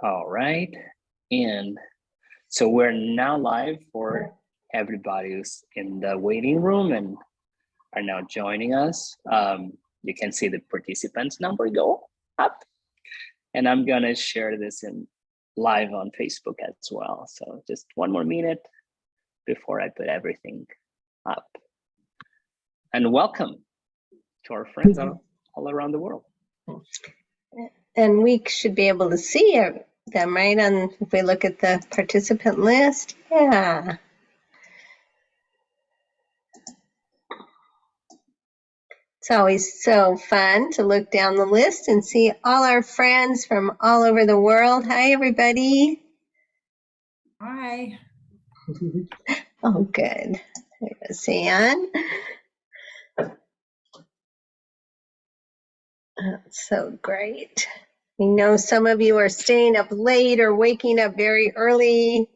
All right, and so we're now live for everybody who's in the waiting room and are now joining us. You can see the participants number go up, and I'm gonna share this in live on Facebook as well. So just one more minute before I put everything up. And welcome to our friends all around the world. And we should be able to see them, right? And if we look at the participant list, yeah. It's always so fun to look down the list and see all our friends from all over the world. Hi, everybody. Hi. Oh, good. There's Anne. That's so great. We know some of you are staying up late or waking up very early.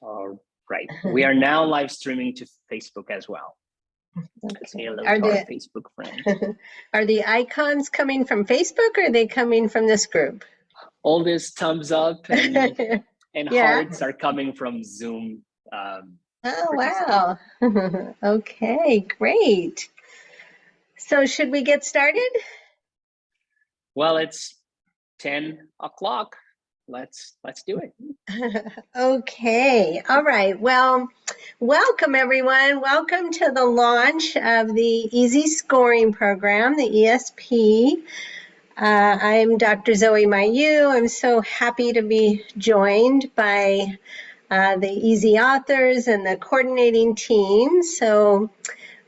All right, we are now live streaming to Facebook as well. Okay. Say hello to our Facebook friends. Are the icons coming from Facebook or are they coming from this group? All these thumbs up and Yeah. hearts are coming from Zoom. Oh, wow. Okay, great. So should we get started? Well, it's 10 o'clock. Let's do it. Okay, all right. Well, welcome everyone. Welcome to the launch of the EASI Scoring Program, the ESP. I'm Dr. Zoe Mailloux. I'm so happy to be joined by the EASI authors and the coordinating team. So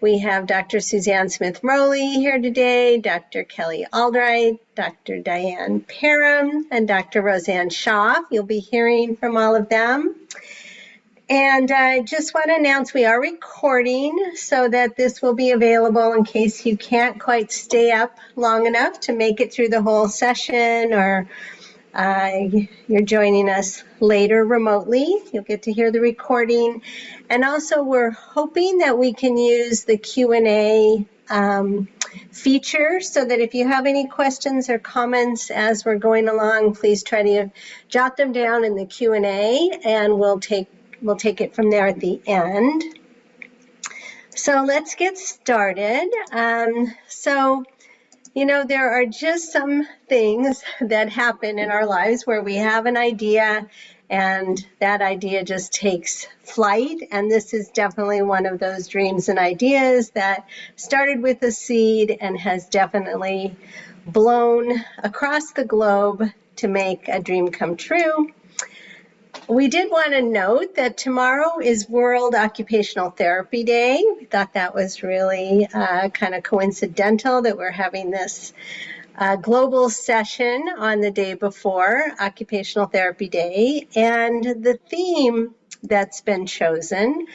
we have Dr. Susanne Roley here today, Dr. Kelly Aldrich, Dr. Diane Parham, and Dr. Roseanne Shaw. You'll be hearing from all of them. And I just want to announce we are recording so that this will be available in case you can't quite stay up long enough to make it through the whole session, or you're joining us later remotely. You'll get to hear the recording. And also we're hoping that we can use the Q&A feature so that if you have any questions or comments as we're going along, please try to jot them down in the Q&A and we'll take it from there at the end. So let's get started. You know, there are just some things that happen in our lives where we have an idea and that idea just takes flight. And this is definitely one of those dreams and ideas that started with a seed and has definitely blown across the globe to make a dream come true. We did want to note that tomorrow is World Occupational Therapy Day. We thought that was really kind of coincidental that we're having this global session on the day before Occupational Therapy Day. And the theme that's been chosen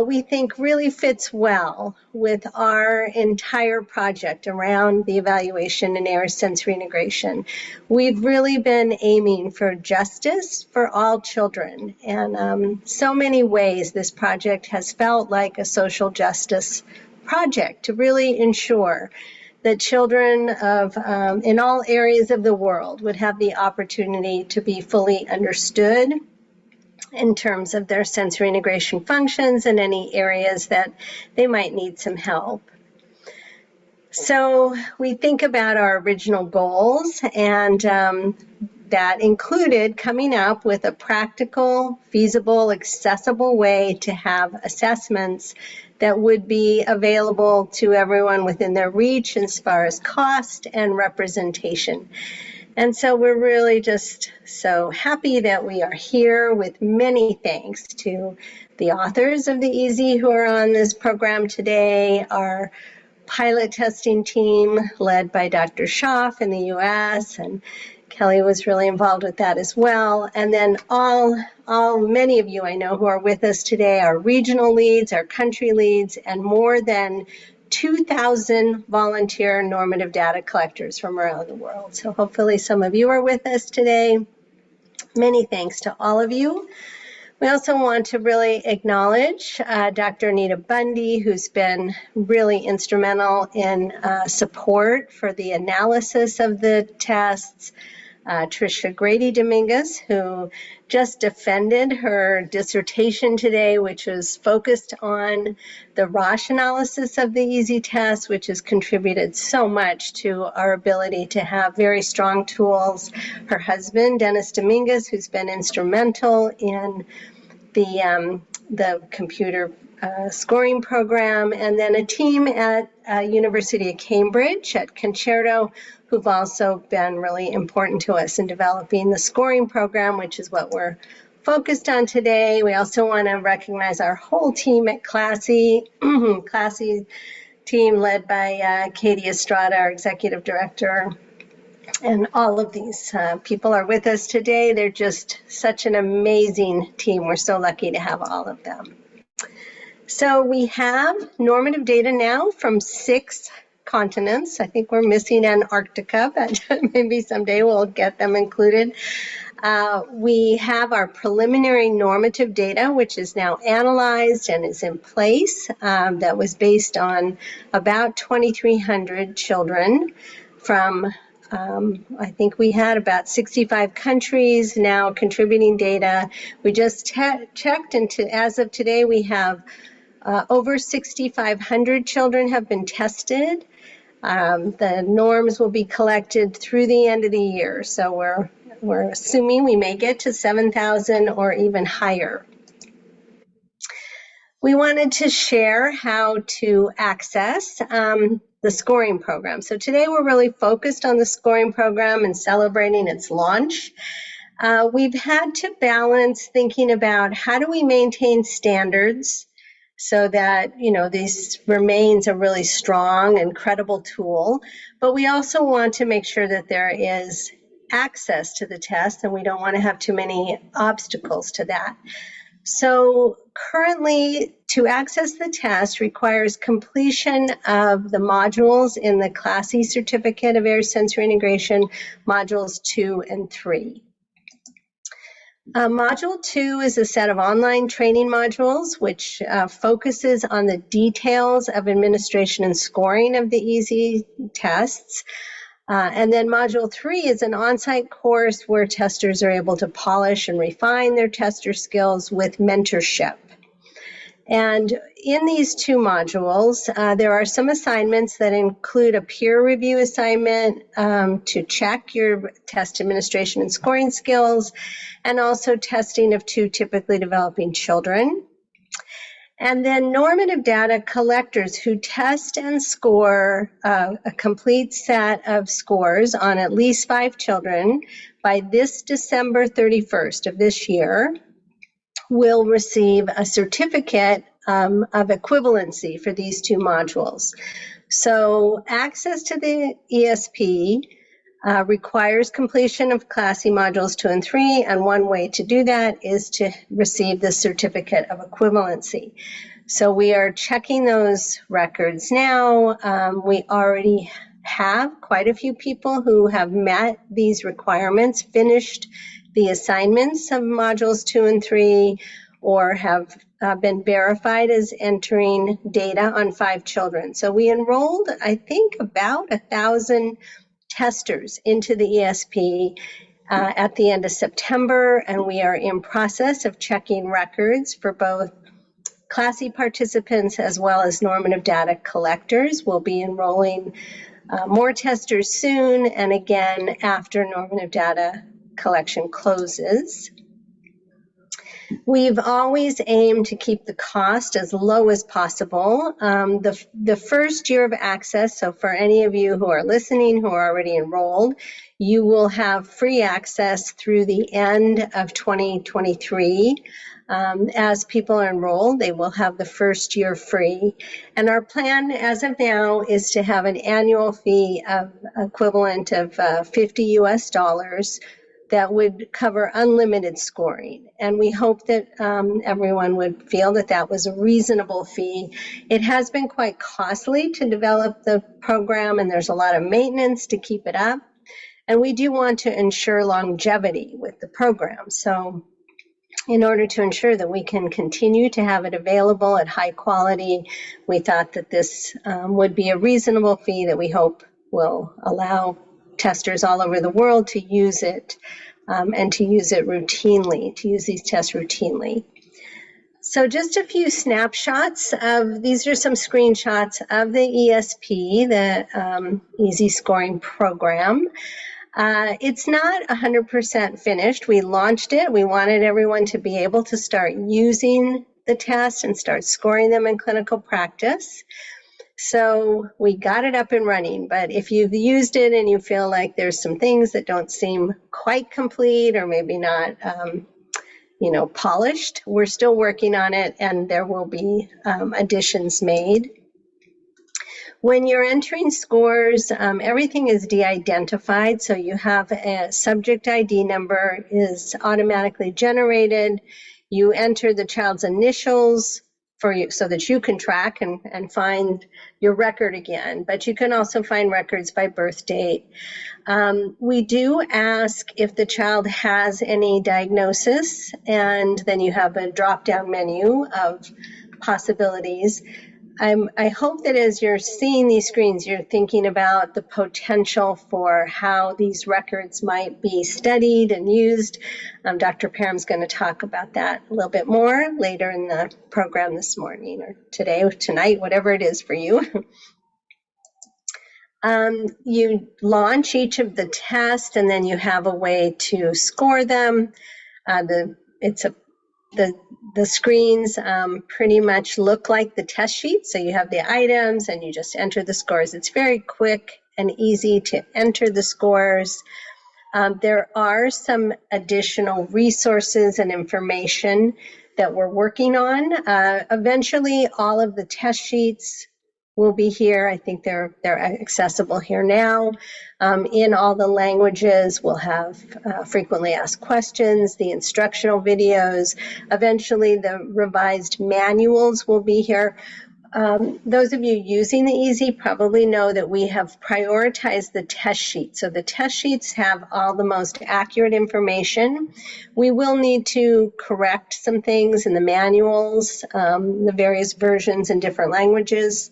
we think really fits well with our entire project around the evaluation and error sensory integration. We've really been aiming for justice for all children, and so many ways this project has felt like a social justice project to really ensure that children of in all areas of the world would have the opportunity to be fully understood in terms of their sensory integration functions and any areas that they might need some help. So we think about our original goals, and that included coming up with a practical, feasible, accessible way to have assessments that would be available to everyone within their reach as far as cost and representation. And so we're really just so happy that we are here, with many thanks to the authors of the EASI who are on this program today, our pilot testing team led by Dr. Schaff in the US, and Kelly was really involved with that as well. And then many of you I know who are with us today, our regional leads, our country leads, and more than 2,000 volunteer normative data collectors from around the world. So hopefully some of you are with us today. Many thanks to all of you. We also want to really acknowledge Dr. Anita Bundy, who's been really instrumental in support for the analysis of the tests. Tricia Grady Dominguez, who just defended her dissertation today, which was focused on the Roche analysis of the EASI test, which has contributed so much to our ability to have very strong tools. Her husband, Dennis Dominguez, who's been instrumental in the computer scoring program, and then a team at University of Cambridge at Concerto, who've also been really important to us in developing the scoring program, which is what we're focused on today. We also want to recognize our whole team at Classy, Classy team led by Katie Estrada, our executive director. And all of these people are with us today. They're just such an amazing team. We're so lucky to have all of them. So we have normative data now from 6 continents. I think we're missing Antarctica, but maybe someday we'll get them included. We have our preliminary normative data, which is now analyzed and is in place. That was based on about 2,300 children from I think we had about 65 countries now contributing data. We just checked, and as of today, we have over 6,500 children have been tested. The norms will be collected through the end of the year, so we're assuming we may get to 7,000 or even higher. We wanted to share how to access the scoring program. So today we're really focused on the scoring program and celebrating its launch. We've had to balance thinking about how do we maintain standards so that, you know, this remains a really strong and credible tool, but we also want to make sure that there is access to the test, and we don't want to have too many obstacles to that. So currently, to access the test requires completion of the modules in the Classy Certificate of Air Sensory Integration, modules 2 and 3. Module 2 is a set of online training modules which focuses on the details of administration and scoring of the EASI tests. And then Module 3 is an on-site course where testers are able to polish and refine their tester skills with mentorship. And in these 2 modules, there are some assignments that include a peer review assignment to check your test administration and scoring skills, and also testing of 2 typically developing children. And then normative data collectors who test and score a complete set of scores on at least 5 children by this December 31st of this year will receive a certificate of equivalency for these 2 modules. So access to the ESP requires completion of Classy modules 2 and 3, and one way to do that is to receive the certificate of equivalency. So we are checking those records now. We already have quite a few people who have met these requirements, finished the assignments of modules 2 and 3, or have been verified as entering data on 5 children. So we enrolled, I think, about 1,000 testers into the ESP at the end of September, and we are in process of checking records for both Classy participants as well as normative data collectors. We'll be enrolling more testers soon, and again after normative data collection closes. We've always aimed to keep the cost as low as possible. The first year of access, so for any of you who are listening who are already enrolled, you will have free access through the end of 2023. As people are enrolled, they will have the first year free. And our plan as of now is to have an annual fee of equivalent of $50 US that would cover unlimited scoring. And we hope that everyone would feel that that was a reasonable fee. It has been quite costly to develop the program, and there's a lot of maintenance to keep it up. And we do want to ensure longevity with the program. So in order to ensure that we can continue to have it available at high quality, we thought that this would be a reasonable fee that we hope will allow testers all over the world to use it and to use it routinely, to use these tests routinely. So just a few snapshots of, these are some screenshots of the ESP, the EASI Scoring Program. It's not 100% finished. We launched it. We wanted everyone to be able to start using the test and start scoring them in clinical practice. So we got it up and running, but if you've used it and you feel like there's some things that don't seem quite complete or maybe not, polished, we're still working on it and there will be additions made. When you're entering scores, everything is de-identified, so you have a subject ID number is automatically generated. You enter the child's initials for you so that you can track and find your record again, but you can also find records by birth date. We do ask if the child has any diagnosis, and then you have a drop-down menu of possibilities. I hope that as you're seeing these screens, you're thinking about the potential for how these records might be studied and used. Dr. Parham's going to talk about that a little bit more later in the program this morning or today or tonight, whatever it is for you. You launch each of the tests and then you have a way to score them. The screens pretty much look like the test sheet. So you have the items and you just enter the scores. It's very quick and easy to enter the scores. There are some additional resources and information that we're working on. Eventually, all of the test sheets will be here. I think they're accessible here now. In all the languages, we'll have frequently asked questions, the instructional videos. Eventually, the revised manuals will be here. Those of you using the EASI probably know that we have prioritized the test sheets. So the test sheets have all the most accurate information. We will need to correct some things in the manuals, the various versions in different languages,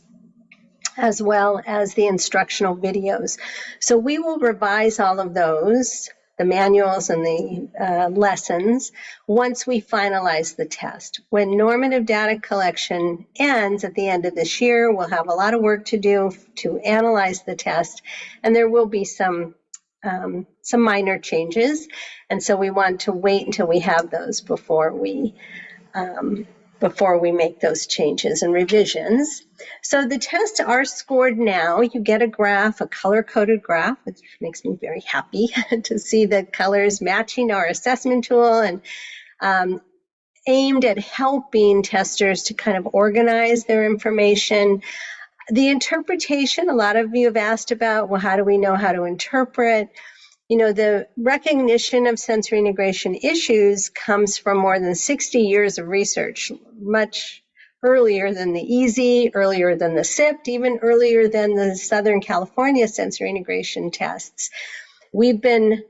as well as the instructional videos. So we will revise all of those, the manuals and the lessons, once we finalize the test. When normative data collection ends at the end of this year, we'll have a lot of work to do to analyze the test, and there will be some minor changes. And so we want to wait until we have those before we make those changes and revisions. So the tests are scored now. You get a graph, a color-coded graph, which makes me very happy to see the colors matching our assessment tool and aimed at helping testers to kind of organize their information. The interpretation, a lot of you have asked about, well, how do we know how to interpret? The recognition of sensory integration issues comes from more than 60 years of research, much earlier than the EASI, earlier than the SIPT, even earlier than the Southern California sensory integration tests. We've been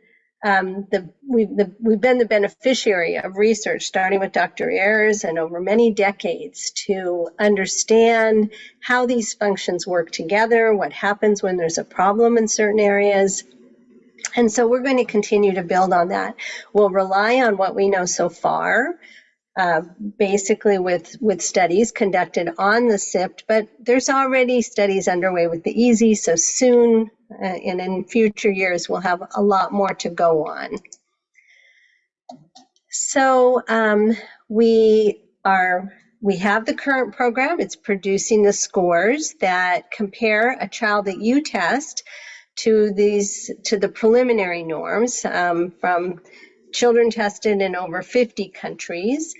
the beneficiary of research, starting with Dr. Ayers and over many decades, to understand how these functions work together, what happens when there's a problem in certain areas. And so we're going to continue to build on that. We'll rely on what we know so far, basically with studies conducted on the SIPT, but there's already studies underway with the EASI, so soon and in future years, we'll have a lot more to go on. So we have the current program. It's producing the scores that compare a child that you test to the preliminary norms from children tested in over 50 countries.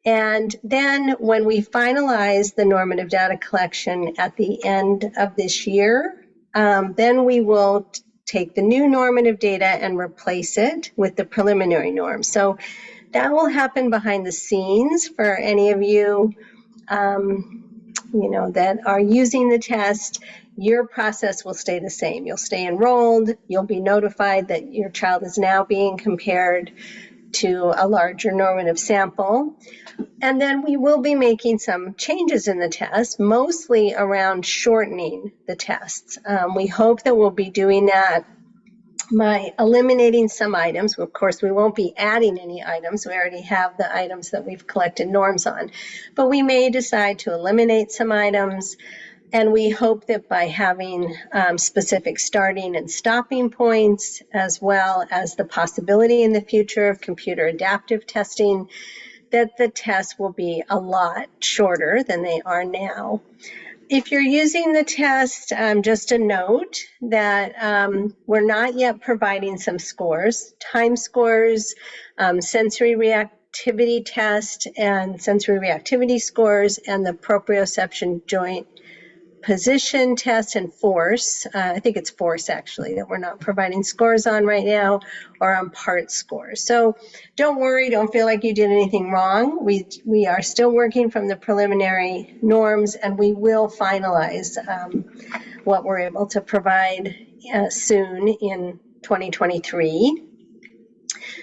And then when we finalize the normative data collection at the end of this year, then we will take the new normative data and replace it with the preliminary norms. So that will happen behind the scenes for any of you, that are using the test. Your process will stay the same. You'll stay enrolled. You'll be notified that your child is now being compared to a larger normative sample. And then we will be making some changes in the test, mostly around shortening the tests. We hope that we'll be doing that by eliminating some items. Of course, we won't be adding any items. We already have the items that we've collected norms on. But we may decide to eliminate some items. And we hope that by having specific starting and stopping points, as well as the possibility in the future of computer adaptive testing, that the tests will be a lot shorter than they are now. If you're using the test, just a note that we're not yet providing some scores, time scores, sensory reactivity test and sensory reactivity scores, and the proprioception joint position test and force. I think it's force actually that we're not providing scores on right now, or on part scores. So don't worry, don't feel like you did anything wrong. We are still working from the preliminary norms, and we will finalize what we're able to provide soon in 2023.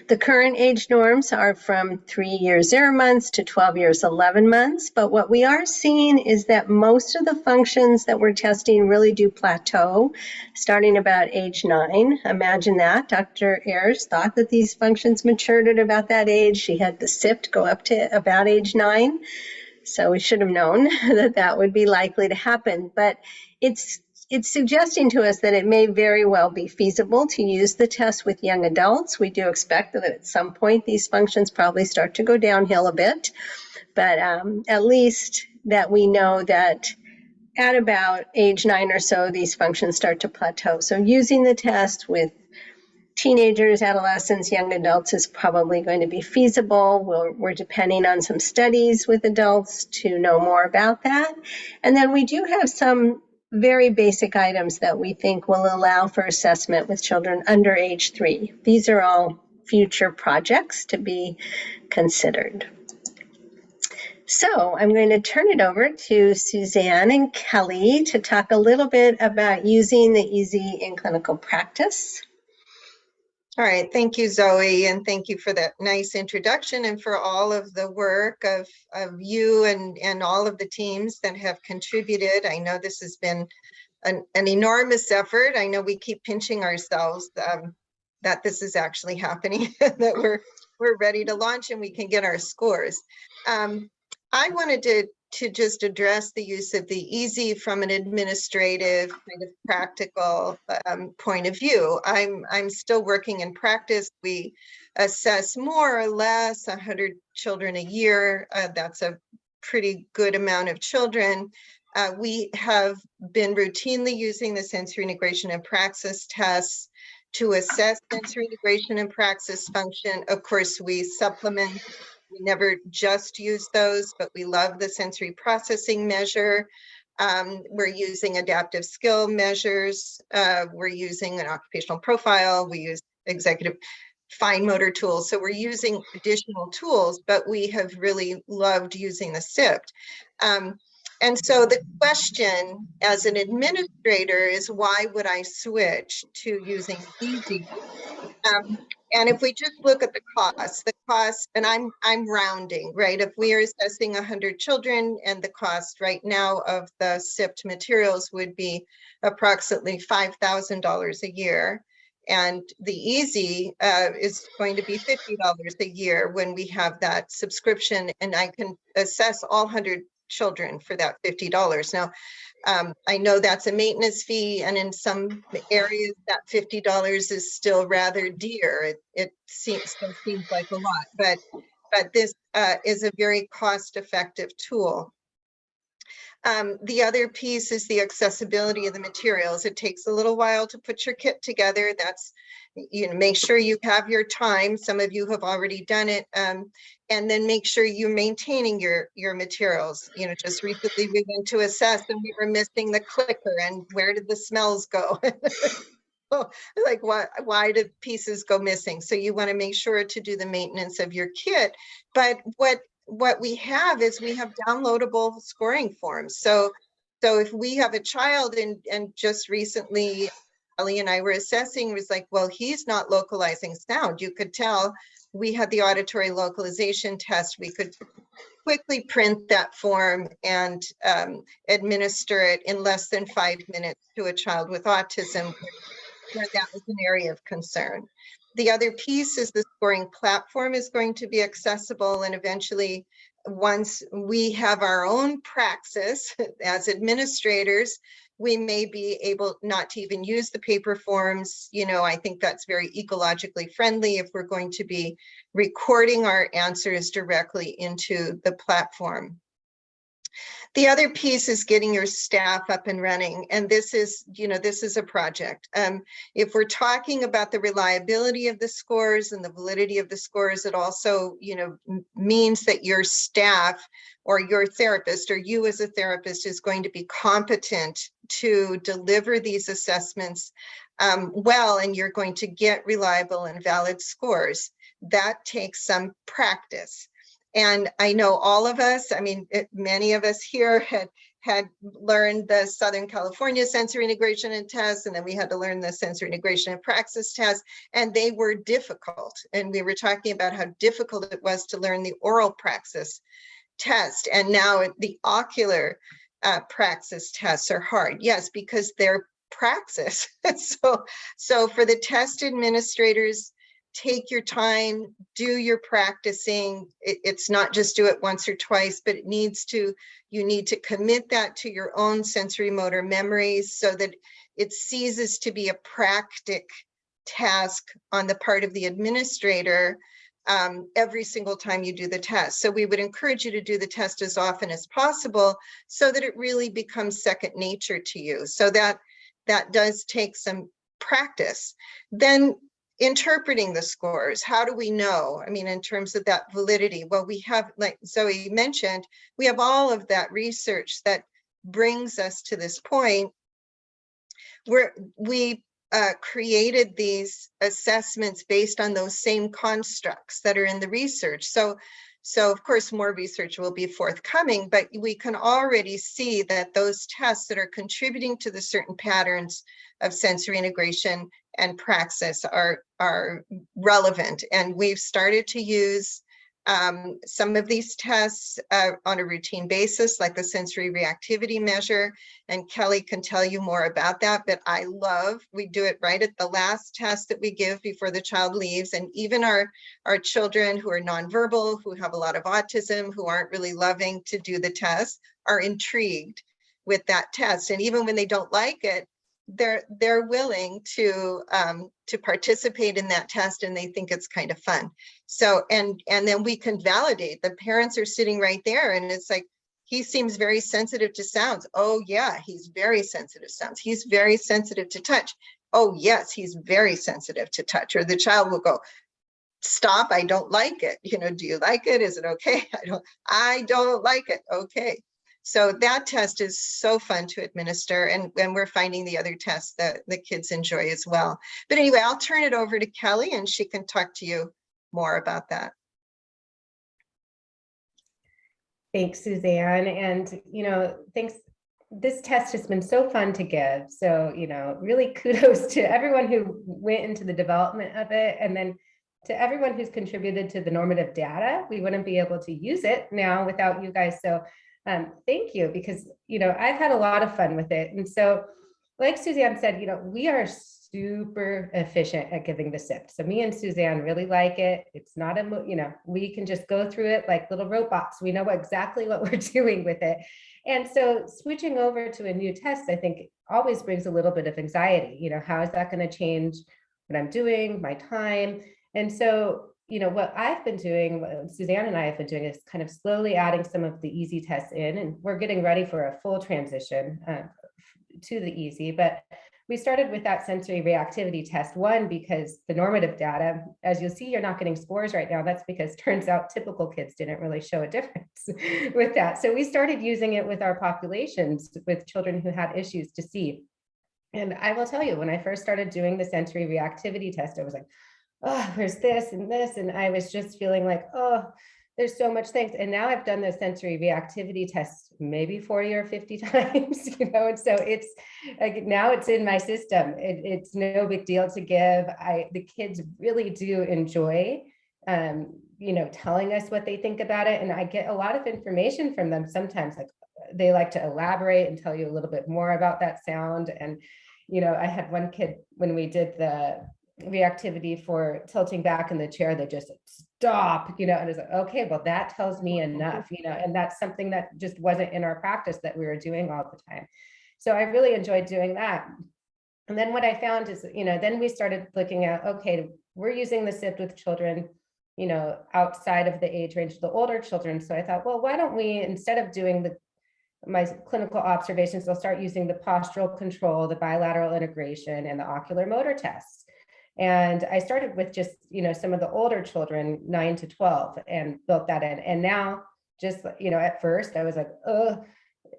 The current age norms are from 3 years 0 months to 12 years 11 months, but what we are seeing is that most of the functions that we're testing really do plateau starting about age 9. Imagine that. Dr. Ayers thought that these functions matured at about that age. She had the SIPT go up to about age 9. So we should have known that that would be likely to happen, but it's suggesting to us that it may very well be feasible to use the test with young adults. We do expect that at some point these functions probably start to go downhill a bit, but at least that we know that at about age 9 or so, these functions start to plateau. So using the test with teenagers, adolescents, young adults is probably going to be feasible. We're depending on some studies with adults to know more about that. And then we do have some very basic items that we think will allow for assessment with children under age 3. These are all future projects to be considered. So I'm going to turn it over to Susanne and Kelly to talk a little bit about using the EASI in clinical practice. All right, thank you, Zoe, and thank you for that nice introduction and for all of the work of you and all of the teams that have contributed. I know this has been an enormous effort. I know we keep pinching ourselves that this is actually happening, that we're ready to launch and we can get our scores. I wanted to just address the use of the EASI from an administrative kind of practical point of view. I'm still working in practice. We assess more or less 100 children a year. That's a pretty good amount of children. We have been routinely using the sensory integration and praxis tests to assess sensory integration and praxis function. Of course, we supplement. We never just use those, but we love the sensory processing measure. We're using adaptive skill measures. We're using an occupational profile. We use executive fine motor tools. So we're using additional tools, but we have really loved using the SIPT. And so the question as an administrator is, why would I switch to using EASI? And if we just look at the cost, and I'm rounding, right? If we are assessing 100 children and the cost right now of the SIPT materials would be approximately $5,000 a year. And the EASI is going to be $50 a year when we have that subscription, and I can assess all 100 children for that $50. Now, I know that's a maintenance fee, and in some areas that $50 is still rather dear. It still seems like a lot, but this is a very cost-effective tool. The other piece is the accessibility of the materials. It takes a little while to put your kit together. That's, make sure you have your time. Some of you have already done it. And then make sure you're maintaining your materials. Just recently we went to assess and we were missing the clicker, and where did the smells go? Like why did pieces go missing? So you want to make sure to do the maintenance of your kit. But what we have is we have downloadable scoring forms. So if we have a child and just recently Kelly and I were assessing was like, well, he's not localizing sound. You could tell we had the auditory localization test. We could quickly print that form and administer it in less than 5 minutes to a child with autism, where that was an area of concern. The other piece is the scoring platform is going to be accessible, and eventually, once we have our own praxis as administrators, we may be able not to even use the paper forms. You know, I think that's very ecologically friendly if we're going to be recording our answers directly into the platform. The other piece is getting your staff up and running. And this is, you know, this is a project. If we're talking about the reliability of the scores and the validity of the scores, it also, you know, means that your staff or your therapist or you as a therapist is going to be competent to deliver these assessments well, and you're going to get reliable and valid scores. That takes some practice. And I know all of us, I mean, many of us here had learned the Southern California sensory integration and tests, and then we had to learn the sensory integration and praxis tests, and they were difficult. And we were talking about how difficult it was to learn the oral praxis test. And now the ocular praxis tests are hard. Yes, because they're praxis. So for the test administrators, take your time, do your practicing. It's not just do it once or twice, but you need to commit that to your own sensory motor memories so that it ceases to be a practic task on the part of the administrator every single time you do the test. So we would encourage you to do the test as often as possible so that it really becomes second nature to you. So that does take some practice. Then interpreting the scores, how do we know? I mean, in terms of that validity, well, we have, like Zoe mentioned, we have all of that research that brings us to this point where we created these assessments based on those same constructs that are in the research. So of course, more research will be forthcoming, but we can already see that those tests that are contributing to the certain patterns of sensory integration and praxis are relevant. And we've started to use some of these tests on a routine basis, like the sensory reactivity measure. And Kelly can tell you more about that, but we do it right at the last test that we give before the child leaves. And even our children who are nonverbal, who have a lot of autism, who aren't really loving to do the test, are intrigued with that test. And even when they don't like it, they're willing to participate in that test, and they think it's kind of fun. So and then we can validate. The parents are sitting right there, and it's like, he seems very sensitive to sounds. Oh yeah, he's very sensitive to sounds. He's very sensitive to touch. Oh yes, he's very sensitive to touch. Or the child will go, stop, I don't like it. You know, do you like it? Is it okay? I don't like it. Okay. So that test is so fun to administer, and we're finding the other tests that the kids enjoy as well. But anyway, I'll turn it over to Kelly and she can talk to you more about that. Thanks, Suzanne. And, you know, thanks. This test has been so fun to give. So, you know, really kudos to everyone who went into the development of it. And then to everyone who's contributed to the normative data. We wouldn't be able to use it now without you guys. So thank you, because, you know, I've had a lot of fun with it. And so, like Suzanne said, you know, we are super efficient at giving the SIP. So me and Suzanne really like it. It's not you know, we can just go through it like little robots. We know exactly what we're doing with it. And so switching over to a new test, I think always brings a little bit of anxiety. You know, how is that going to change what I'm doing, my time? And so, you know, what I've been doing, what Suzanne and I have been doing, is kind of slowly adding some of the EASI tests in, and we're getting ready for a full transition to the EASI. But we started with that sensory reactivity test, one, because the normative data, as you'll see, you're not getting scores right now. That's because turns out typical kids didn't really show a difference with that. So we started using it with our populations, with children who had issues to see. And I will tell you, when I first started doing the sensory reactivity test, I was like, oh, there's this and this. And I was just feeling like, oh, there's so much things. And now I've done the sensory reactivity tests maybe 40 or 50 times, and so it's like, now it's in my system. It's no big deal to give. The kids really do enjoy, telling us what they think about it. And I get a lot of information from them sometimes, like they like to elaborate and tell you a little bit more about that sound. And, I had one kid, when we did the reactivity for tilting back in the chair, they just stop, and it's like, okay, well, that tells me enough, and that's something that just wasn't in our practice that we were doing all the time. So I really enjoyed doing that. And then what I found is, then we started looking at, okay, we're using the SIP with children, outside of the age range of the older children. So I thought, well, why don't we, instead of doing my clinical observations, I'll start using the postural control, the bilateral integration, and the ocular motor tests. And I started with just, some of the older children, 9 to 12, and built that in. And now, just, at first I was like, oh,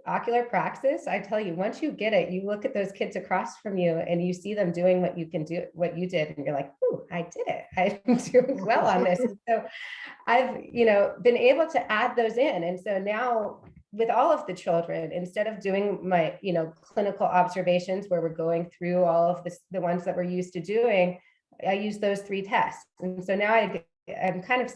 ocular praxis, I tell you, once you get it, you look at those kids across from you and you see them doing what you can do, what you did, and you're like, oh, I did it. I'm doing well on this. And so I've, been able to add those in. And so now, with all of the children, instead of doing my, clinical observations where we're going through all of the ones that we're used to doing, I use those 3 tests. And so now I'm kind of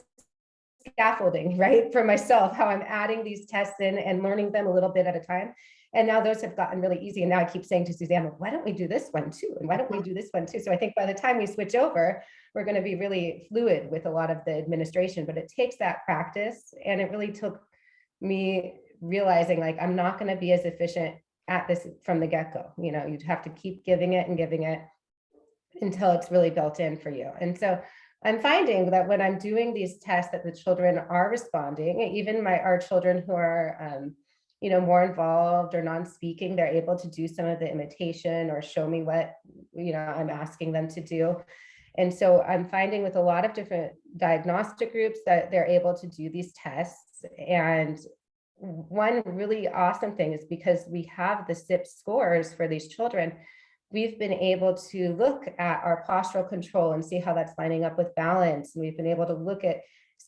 scaffolding, right, for myself, how I'm adding these tests in and learning them a little bit at a time. And now those have gotten really easy. And now I keep saying to Susanne, why don't we do this one too? And why don't we do this one too? So I think by the time we switch over, we're going to be really fluid with a lot of the administration, but it takes that practice. And it really took me realizing, like, I'm not going to be as efficient at this from the get-go. You'd have to keep giving it until it's really built in for you. And so I'm finding that when I'm doing these tests, that the children are responding. Even our children who are more involved or non-speaking, they're able to do some of the imitation or show me what I'm asking them to do. And so I'm finding with a lot of different diagnostic groups that they're able to do these tests. And one really awesome thing is, because we have the SIP scores for these children, we've been able to look at our postural control and see how that's lining up with balance. And we've been able to look at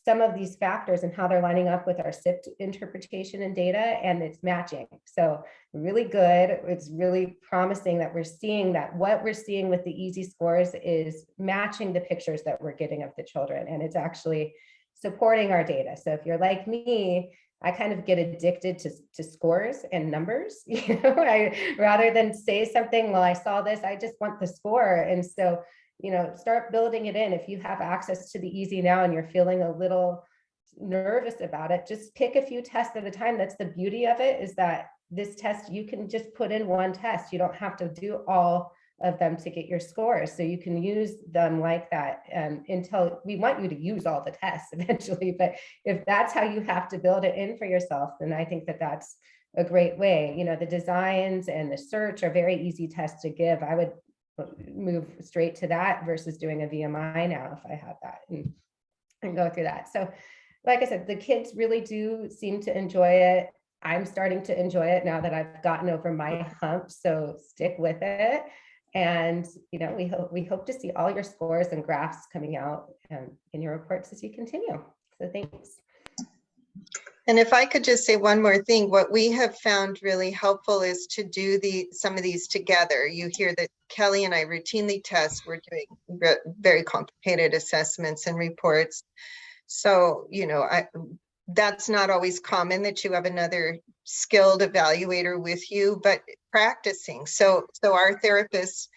some of these factors and how they're lining up with our SIP interpretation and data, and it's matching. So really good. It's really promising that we're seeing that what we're seeing with the EASI scores is matching the pictures that we're getting of the children, and it's actually supporting our data. So if you're like me, I kind of get addicted to scores and numbers. I rather than say something, well, I saw this, I just want the score. And so, start building it in. If you have access to the EASI now and you're feeling a little nervous about it, just pick a few tests at a time. That's the beauty of it, is that this test, you can just put in one test. You don't have to do all of them to get your scores. So you can use them like that until we want you to use all the tests eventually. But if that's how you have to build it in for yourself, then I think that that's a great way. The designs and the search are very easy tests to give. I would move straight to that versus doing a VMI now if I have that and go through that. So like I said, the kids really do seem to enjoy it. I'm starting to enjoy it now that I've gotten over my hump. So stick with it. And, we hope to see all your scores and graphs coming out in your reports as you continue. So thanks. And if I could just say one more thing, what we have found really helpful is to do some of these together. You hear that Kelly and I routinely test. We're doing very complicated assessments and reports. So, that's not always common that you have another skilled evaluator with you, but practicing. So our therapists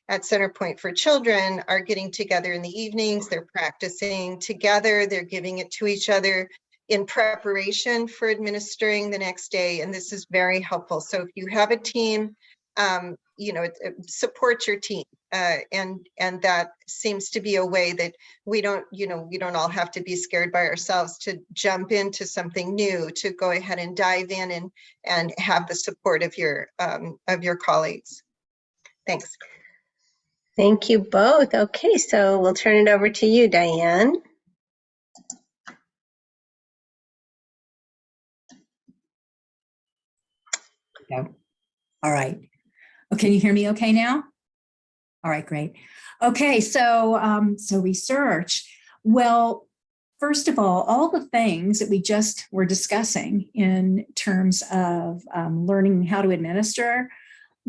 at Centerpoint for Children are getting together in the evenings. They're practicing together. They're giving it to each other in preparation for administering the next day. And this is very helpful. So if you have a team, support your team. And that seems to be a way that we don't all have to be scared by ourselves to jump into something new, to go ahead and dive in and have the support of your colleagues. Thanks. Thank you both. Okay, so we'll turn it over to you, Diane. Go. All right. Oh, can you hear me okay now? All right, great. Okay, so research. Well, first of all the things that we just were discussing in terms of learning how to administer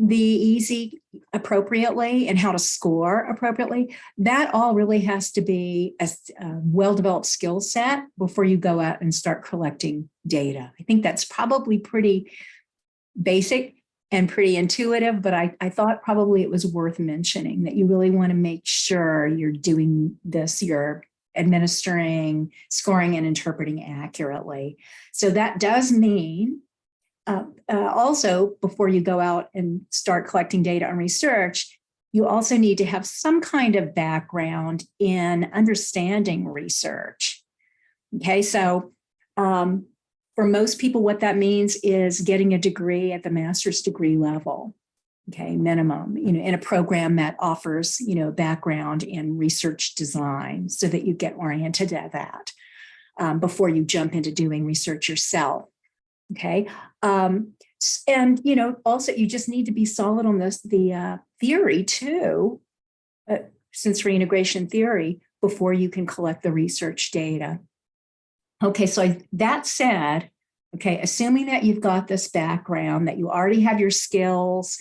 the EASI appropriately and how to score appropriately, that all really has to be a well-developed skill set before you go out and start collecting data. I think that's probably pretty basic and pretty intuitive, but I thought probably it was worth mentioning that you really want to make sure you're doing this, you're administering, scoring, and interpreting accurately. So that does mean also, before you go out and start collecting data and research, you also need to have some kind of background in understanding research. Okay, so for most people, what that means is getting a degree at the master's degree level, okay, minimum, in a program that offers, background in research design so that you get oriented at that before you jump into doing research yourself. Okay. And, also you just need to be solid on the theory too, sensory integration theory, before you can collect the research data. Okay. So that said, okay, assuming that you've got this background, that you already have your skills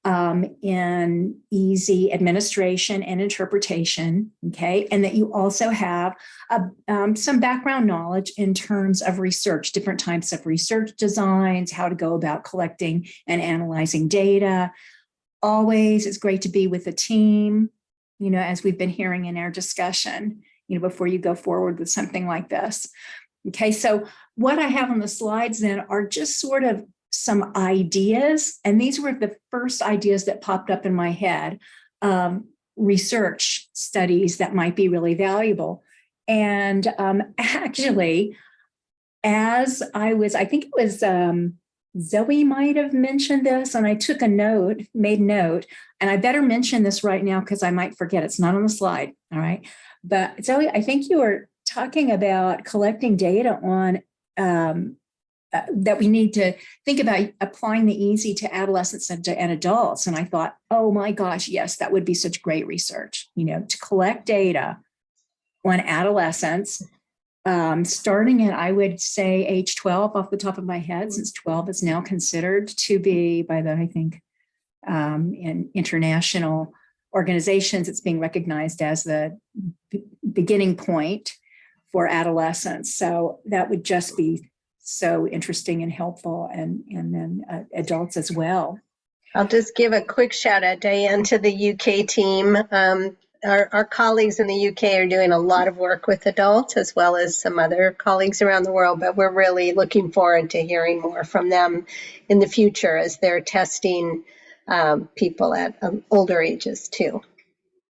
in EASI administration and interpretation, okay, and that you also have some background knowledge in terms of research, different types of research designs, how to go about collecting and analyzing data. Always, it's great to be with a team, as we've been hearing in our discussion, before you go forward with something like this. Okay, so what I have on the slides then are just sort of some ideas, and these were the first ideas that popped up in my head, research studies that might be really valuable. And actually, as I think it was Zoe might have mentioned this, and I took a note, made note, and I better mention this right now because I might forget. It's not on the slide, all right? But Zoe, I think you were talking about collecting data on that we need to think about applying the EASI to adolescents and adults. And I thought, oh my gosh, yes, that would be such great research, to collect data on adolescents, starting at, I would say, age 12 off the top of my head, since 12 is now considered to be, by the, I think, in international organizations, it's being recognized as the beginning point for adolescents. So that would just be so interesting and helpful, and then adults as well. I'll just give a quick shout out, Diane, to the UK team. Our colleagues in the UK are doing a lot of work with adults, as well as some other colleagues around the world, but we're really looking forward to hearing more from them in the future as they're testing people at older ages too.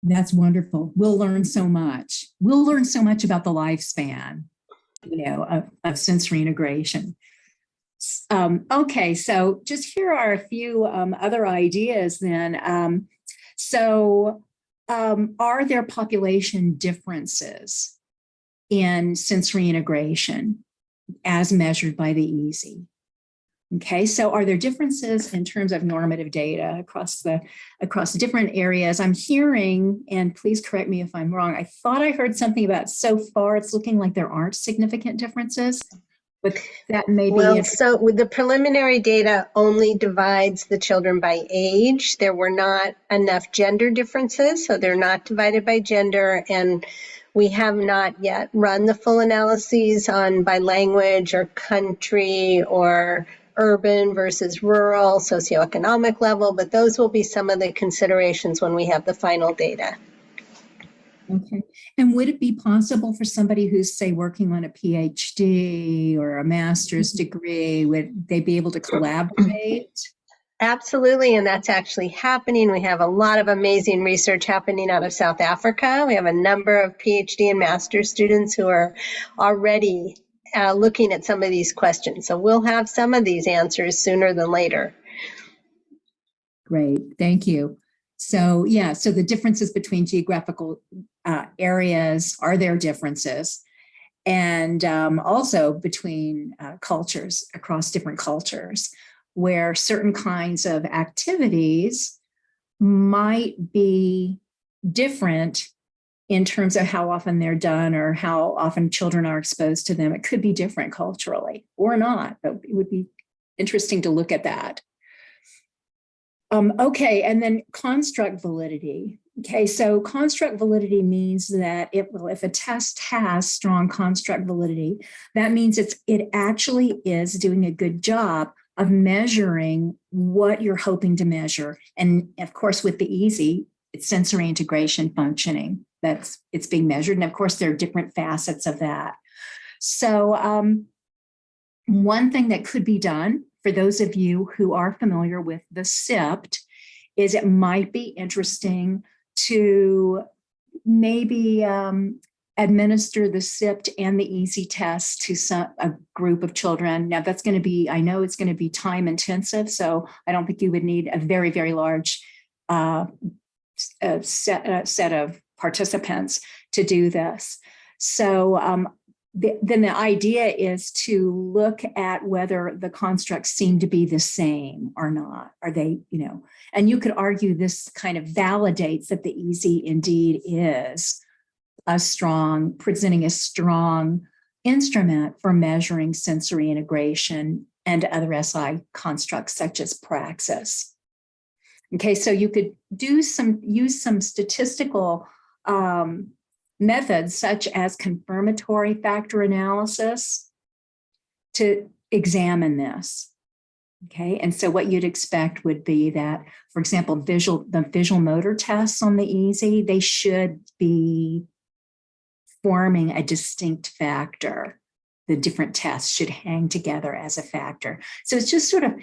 That's wonderful. We'll learn so much. We'll learn so much about the lifespan, of sensory integration. Okay, so just here are a few other ideas then. Are there population differences in sensory integration as measured by the EASI? Okay, so are there differences in terms of normative data across different areas? I'm hearing, and please correct me if I'm wrong, I thought I heard something about so far it's looking like there aren't significant differences, but that may be. Well, so with the preliminary data only divides the children by age. There were not enough gender differences, so they're not divided by gender, and we have not yet run the full analyses by language or country or urban versus rural, socioeconomic level, but those will be some of the considerations when we have the final data. Okay. And would it be possible for somebody who's, say, working on a PhD or a master's degree, would they be able to collaborate? Absolutely, and that's actually happening. We have a lot of amazing research happening out of South Africa. We have a number of PhD and master's students who are already looking at some of these questions. So we'll have some of these answers sooner than later. Great, thank you. So yeah, so the differences between geographical areas, are there differences? And also between cultures, across different cultures, where certain kinds of activities might be different in terms of how often they're done or how often children are exposed to them. It could be different culturally or not, but it would be interesting to look at that. Okay, and then construct validity. Okay, so construct validity means that if a test has strong construct validity, that means it actually is doing a good job of measuring what you're hoping to measure. And of course, with the EASI, it's sensory integration functioning. It's being measured. And of course, there are different facets of that. So one thing that could be done for those of you who are familiar with the SIPT is it might be interesting to maybe administer the SIPT and the EASI test to a group of children. Now that's going to be, I know it's going to be time intensive, so I don't think you would need a very, very large set of participants to do this. So then the idea is to look at whether the constructs seem to be the same or not. Are they, and you could argue this kind of validates that the EASI indeed is presenting a strong instrument for measuring sensory integration and other SI constructs such as praxis. Okay, so you could use some statistical methods such as confirmatory factor analysis to examine this. Okay, and so what you'd expect would be that, for example, the visual motor tests on the EASI, they should be forming a distinct factor. The different tests should hang together as a factor. So it's just sort of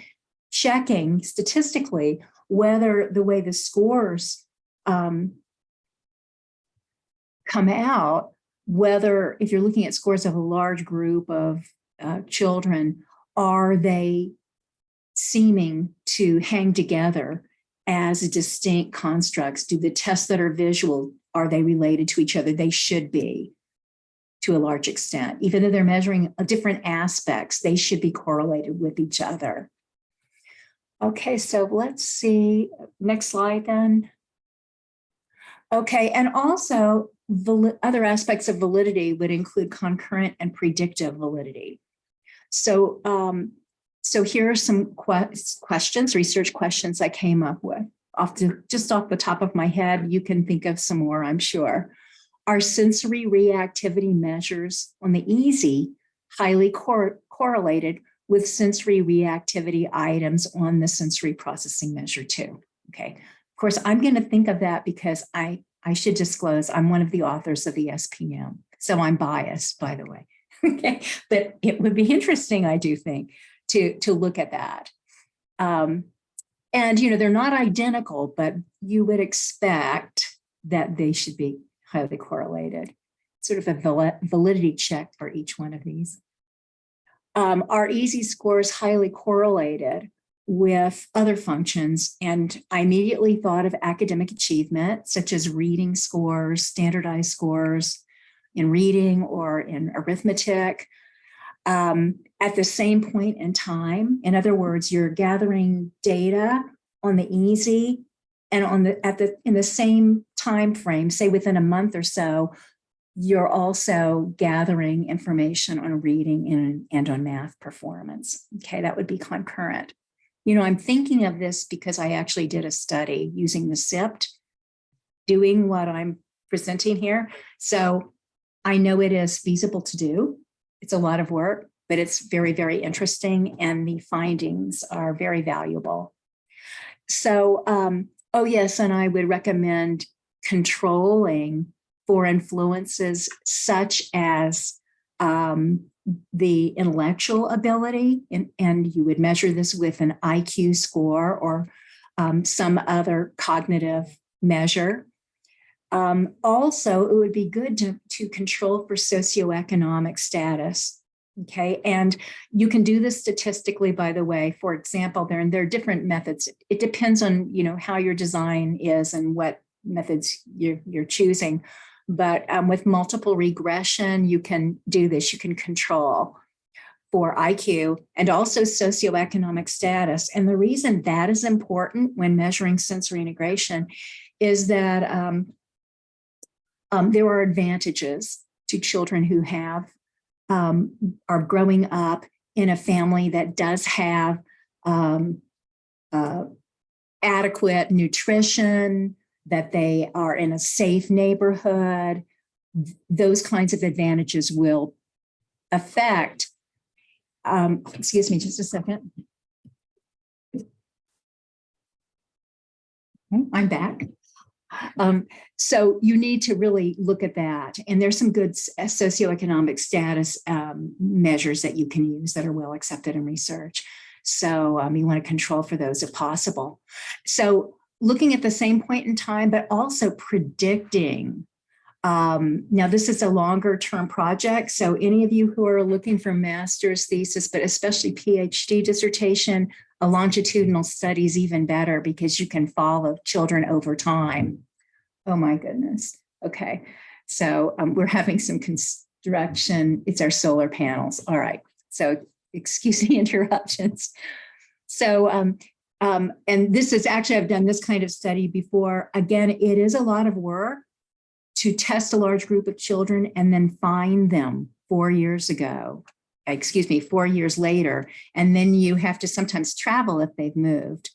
checking statistically whether the way the scores come out, whether if you're looking at scores of a large group of children, are they seeming to hang together as distinct constructs? Do the tests that are visual, are they related to each other? They should be to a large extent. Even though they're measuring different aspects, they should be correlated with each other. Okay, so let's see, next slide then. Okay, and also other aspects of validity would include concurrent and predictive validity. So, so here are some questions, research questions I came up with. Just off the top of my head, you can think of some more, I'm sure. Are sensory reactivity measures on the EASI highly correlated with sensory reactivity items on the sensory processing measure too? Okay, of course, I'm going to think of that because I should disclose I'm one of the authors of the SPM, so I'm biased, by the way. Okay, but it would be interesting, I do think, to look at that. And they're not identical, but you would expect that they should be highly correlated. Sort of a validity check for each one of these. Are EASI scores highly correlated with other functions? And I immediately thought of academic achievement, such as reading scores, standardized scores in reading or in arithmetic. At the same point in time, in other words, you're gathering data on the EASI and in the same time frame, say within a month or so, you're also gathering information on reading and on math performance. Okay, that would be concurrent. I'm thinking of this because I actually did a study using the SIPT, doing what I'm presenting here. So I know it is feasible to do. It's a lot of work, but it's very, very interesting, and the findings are very valuable. So, oh yes, and I would recommend controlling for influences such as the intellectual ability, and you would measure this with an IQ score or some other cognitive measure. Also, it would be good to control for socioeconomic status. Okay, and you can do this statistically, by the way. For example, there are different methods. It depends on how your design is and what methods you're choosing. But with multiple regression, you can do this. You can control for IQ and also socioeconomic status. And the reason that is important when measuring sensory integration is that There are advantages to children who are growing up in a family that does have adequate nutrition, that they are in a safe neighborhood. Those kinds of advantages will affect, excuse me just a second. I'm back. So you need to really look at that. And there's some good socioeconomic status measures that you can use that are well accepted in research. So you want to control for those if possible. So looking at the same point in time, but also predicting. Now, this is a longer term project. So any of you who are looking for master's thesis, but especially PhD dissertation, a longitudinal study is even better because you can follow children over time. Oh my goodness. Okay. So we're having some construction. It's our solar panels. All right. So excuse the interruptions. So, and this is actually, I've done this kind of study before. Again, it is a lot of work to test a large group of children and then find them 4 years later. And then you have to sometimes travel if they've moved.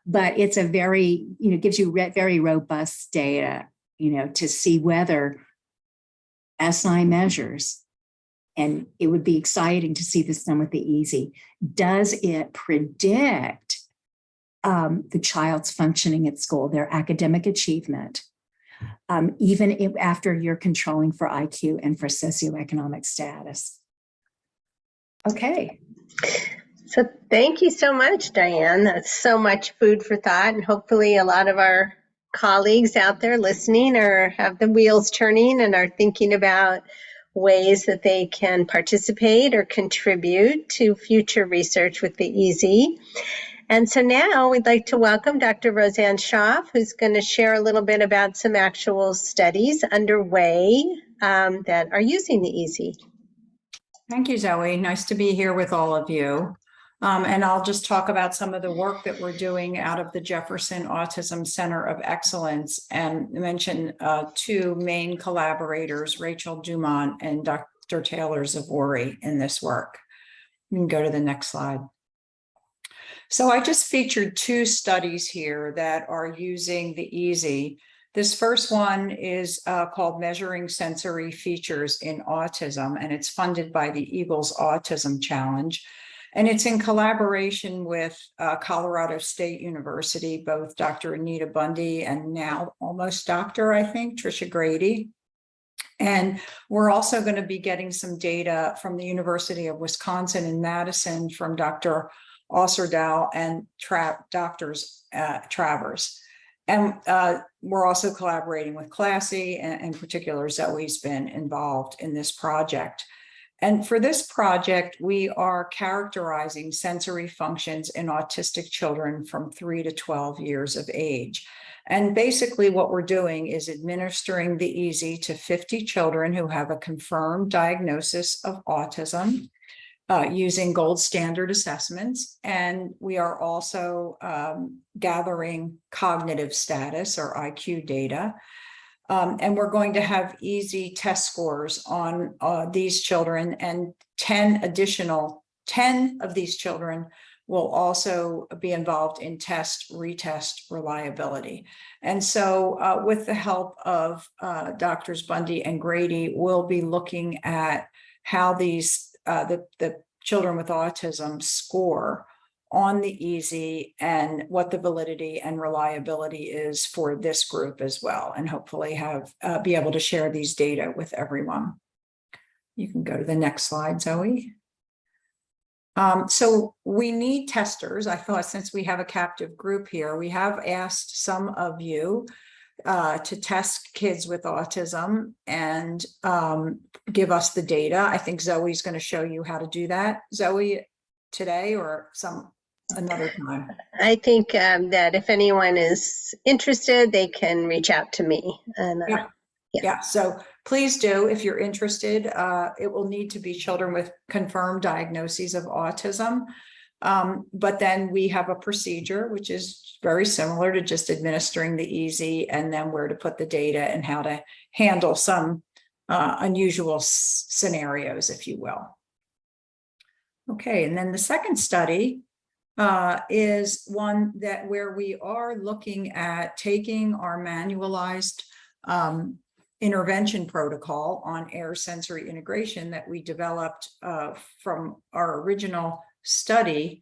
But it's a very, gives you very robust data, to see whether SI measures, and it would be exciting to see this done with the EASI. Does it predict the child's functioning at school, their academic achievement, even after you're controlling for IQ and for socioeconomic status? Okay. So thank you so much, Diane. That's so much food for thought, and hopefully a lot of our colleagues out there listening have the wheels turning and are thinking about ways that they can participate or contribute to future research with the EASI. And so now we'd like to welcome Dr. Roseanne Schaaf, who's going to share a little bit about some actual studies underway that are using the EASI. Thank you, Zoe. Nice to be here with all of you. And I'll just talk about some of the work that we're doing out of the Jefferson Autism Center of Excellence and mention two main collaborators, Rachel Dumont and Dr. Taylor Zavori, in this work. You can go to the next slide. So I just featured two studies here that are using the EASI. This first one is called Measuring Sensory Features in Autism, and it's funded by the Eagles Autism Challenge. And it's in collaboration with Colorado State University, both Dr. Anita Bundy and now almost Dr., I think, Tricia Grady. And we're also going to be getting some data from the University of Wisconsin in Madison from Dr. Osserdow and Doctors Travers. And we're also collaborating with Classy, and in particular, Zoe's been involved in this project. And for this project, we are characterizing sensory functions in autistic children from 3 to 12 years of age. And basically what we're doing is administering the EASI to 50 children who have a confirmed diagnosis of autism using gold standard assessments. And we are also gathering cognitive status or IQ data. And we're going to have EASI test scores on these children, and 10 of these children will also be involved in retest reliability. And so with the help of Drs. Bundy and Grady, we'll be looking at how these the children with autism score on the EASI and what the validity and reliability is for this group as well, and hopefully be able to share these data with everyone. You can go to the next slide, Zoe. So we need testers. I thought since we have a captive group here, we have asked some of you to test kids with autism and give us the data. I think Zoe's going to show you how to do that. Zoe, today or another time? I think that if anyone is interested, they can reach out to me. And yeah, so please do if you're interested. It will need to be children with confirmed diagnoses of autism. But then we have a procedure, which is very similar to just administering the EASI, and then where to put the data and how to handle some unusual scenarios, if you will. Okay, and then the second study is one that where we are looking at taking our manualized intervention protocol on air sensory integration that we developed from our original study,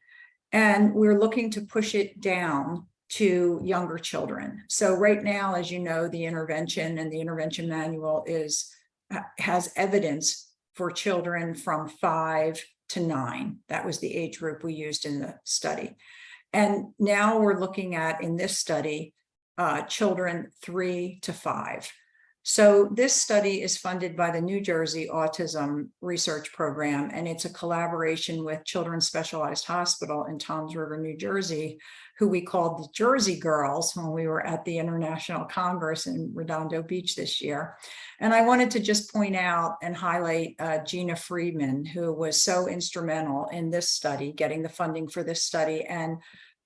and we're looking to push it down to younger children. So right now, as you know, the intervention and the intervention manual has evidence for children from 5 to 9. That was the age group we used in the study. And now we're looking at, in this study, children 3 to 5. So this study is funded by the New Jersey Autism Research Program, and it's a collaboration with Children's Specialized Hospital in Toms River, New Jersey, who we called the Jersey Girls when we were at the International Congress in Redondo Beach this year. And I wanted to just point out and highlight Gina Friedman, who was so instrumental in this study, getting the funding for this study, and